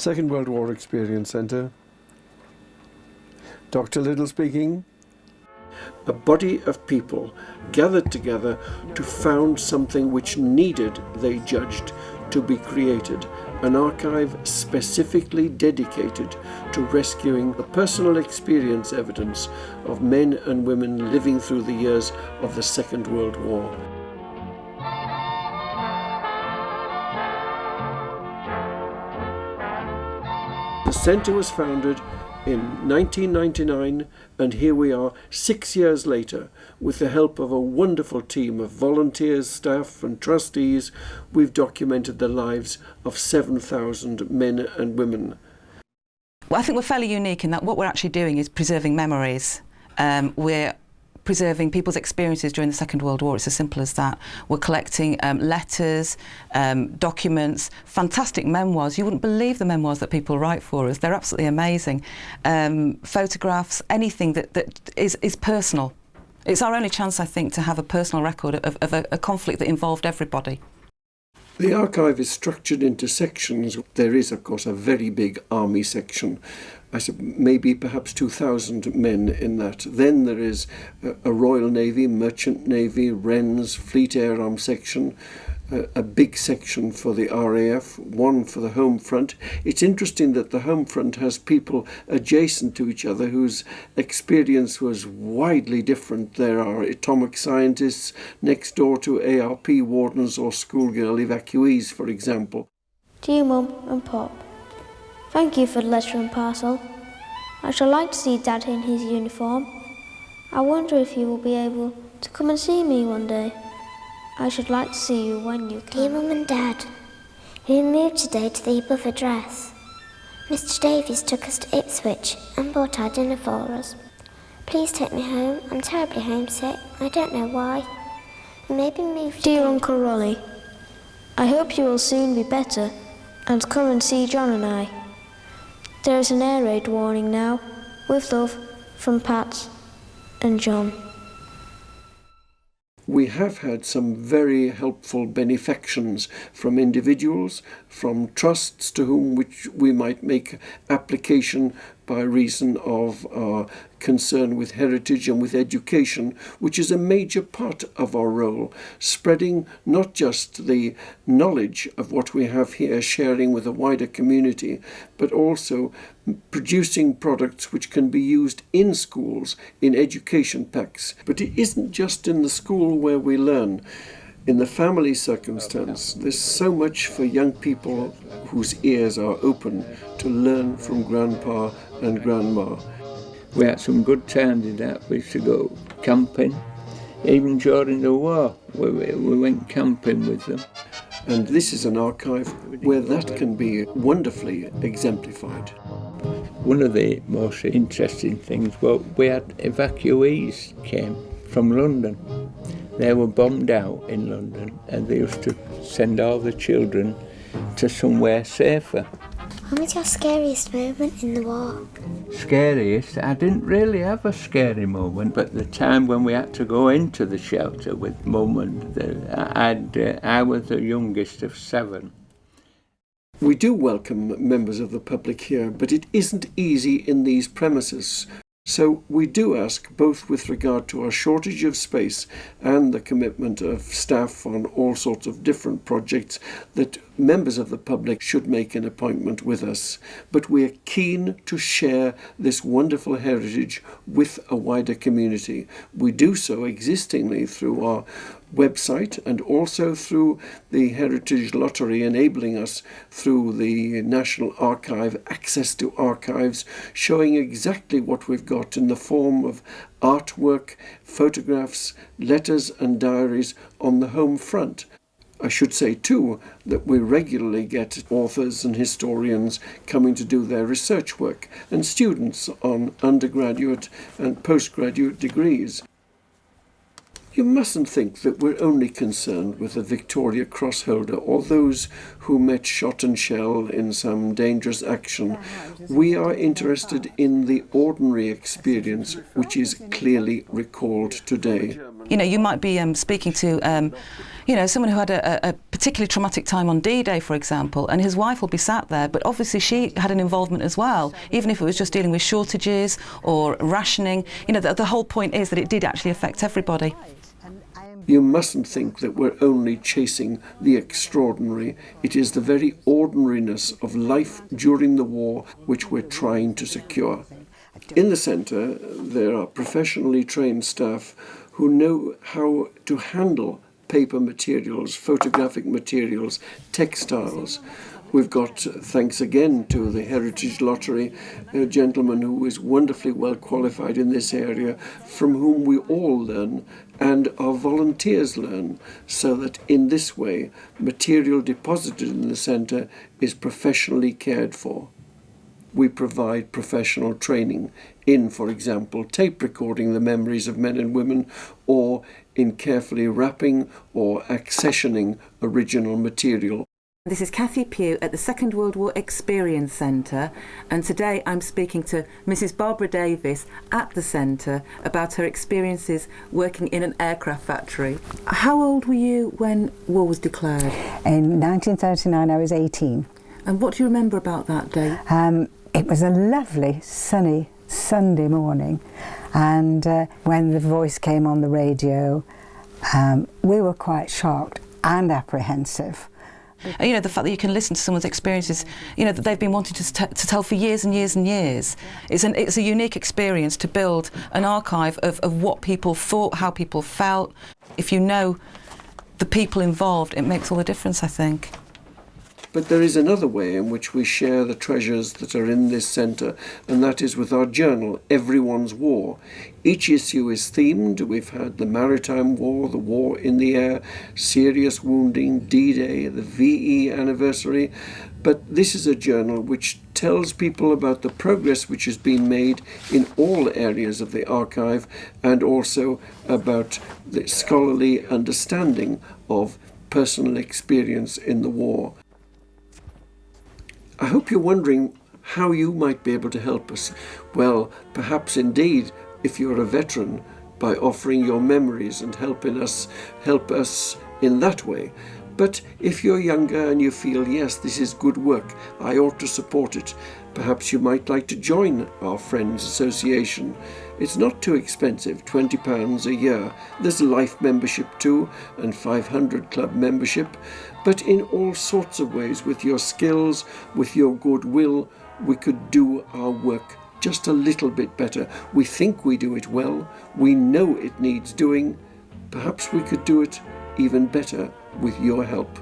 Second World War Experience Centre. Dr. Liddle speaking. A body of people gathered together to found something which needed, they judged, to be created, an archive specifically dedicated to rescuing the personal experience evidence of men and women living through the years of the Second World War. The centre was founded in 1999, and here we are 6 years later. With the help of a wonderful team of volunteers, staff and trustees, we've documented the lives of 7,000 men and women. Well, I think we're fairly unique in that what we're actually doing is preserving memories. We're preserving people's experiences during the Second World War. It's as simple as that. We're collecting letters, documents, fantastic memoirs. You wouldn't believe the memoirs that people write for us. They're absolutely amazing. Photographs, anything that is personal. It's our only chance, I think, to have a personal record of a conflict that involved everybody. The archive is structured into sections. There is, of course, a very big army section. I said maybe perhaps 2,000 men in that. Then there is a Royal Navy, Merchant Navy, Wrens, Fleet Air Arm section, a big section for the RAF, one for the home front. It's interesting that the home front has people adjacent to each other whose experience was widely different. There are atomic scientists next door to ARP wardens or schoolgirl evacuees, for example. Dear Mum and Pop, thank you for the letter and parcel. I shall like to see Dad in his uniform. I wonder if you will be able to come and see me one day. I should like to see you when you can. Dear Mum and Dad, we moved today to the above address. Mr. Davies took us to Ipswich and bought our dinner for us. Please take me home. I'm terribly homesick. I don't know why. And maybe move to... Dear Uncle Ronnie, I hope you will soon be better and come and see John and I. There is an air raid warning now. With love, from Pat and John. We have had some very helpful benefactions from individuals, from trusts to whom which we might make application by reason of our concern with heritage and with education, which is a major part of our role, spreading not just the knowledge of what we have here, sharing with a wider community, but also producing products which can be used in schools, in education packs. But it isn't just in the school where we learn. In the family circumstance, there's so much for young people whose ears are open to learn from grandpa and grandma. We had some good times in that. We used to go camping. Even during the war, we went camping with them. And this is an archive where that can be wonderfully exemplified. One of the most interesting things, well, we had evacuees came from London. They were bombed out in London and they used to send all the children to somewhere safer. What was your scariest moment in the war? Scariest? I didn't really have a scary moment, but the time when we had to go into the shelter with Mum and I was the youngest of 7. We do welcome members of the public here, but it isn't easy in these premises. So we do ask, both with regard to our shortage of space and the commitment of staff on all sorts of different projects, that members of the public should make an appointment with us. But we are keen to share this wonderful heritage with a wider community. We do so existingly through our website and also through the Heritage Lottery, enabling us through the National Archive access to archives, showing exactly what we've got in the form of artwork, photographs, letters and diaries on the home front. I should say too that we regularly get authors and historians coming to do their research work and students on undergraduate and postgraduate degrees. You mustn't think that we're only concerned with the Victoria Cross holder or those who met shot and shell in some dangerous action. We are interested in the ordinary experience which is clearly recalled today. You know, you might be speaking to You know, someone who had a particularly traumatic time on D-Day, for example, and his wife will be sat there, but obviously she had an involvement as well, even if it was just dealing with shortages or rationing. You know, the whole point is that it did actually affect everybody. You mustn't think that we're only chasing the extraordinary. It is the very ordinariness of life during the war which we're trying to secure. In the centre, there are professionally trained staff who know how to handle paper materials, photographic materials, textiles. We've got, thanks again to the Heritage Lottery, a gentleman who is wonderfully well qualified in this area, from whom we all learn and our volunteers learn, so that in this way material deposited in the centre is professionally cared for. We provide professional training in, for example, tape recording the memories of men and women, or in carefully wrapping or accessioning original material. This is Cathy Pugh at the Second World War Experience Centre, and today I'm speaking to Mrs. Barbara Davis at the centre about her experiences working in an aircraft factory. How old were you when war was declared? In 1939 I was 18. And what do you remember about that day? It was a lovely sunny Sunday morning, and when the voice came on the radio, we were quite shocked and apprehensive. You know, the fact that you can listen to someone's experiences, you know, that they've been wanting to tell for years and years and years. It's a unique experience to build an archive of what people thought, how people felt. If you know the people involved, it makes all the difference, I think. But there is another way in which we share the treasures that are in this centre, and that is with our journal, Everyone's War. Each issue is themed. We've had the Maritime War, the War in the Air, serious wounding, D-Day, the VE anniversary. But this is a journal which tells people about the progress which has been made in all areas of the archive, and also about the scholarly understanding of personal experience in the war. I hope you're wondering how you might be able to help us. Well, perhaps indeed, if you're a veteran, by offering your memories and help us in that way. But if you're younger and you feel, yes, this is good work, I ought to support it, perhaps you might like to join our Friends Association. It's not too expensive, £20 a year. There's a life membership too, and 500 club membership. But in all sorts of ways, with your skills, with your goodwill, we could do our work just a little bit better. We think we do it well. We know it needs doing. Perhaps we could do it even better with your help.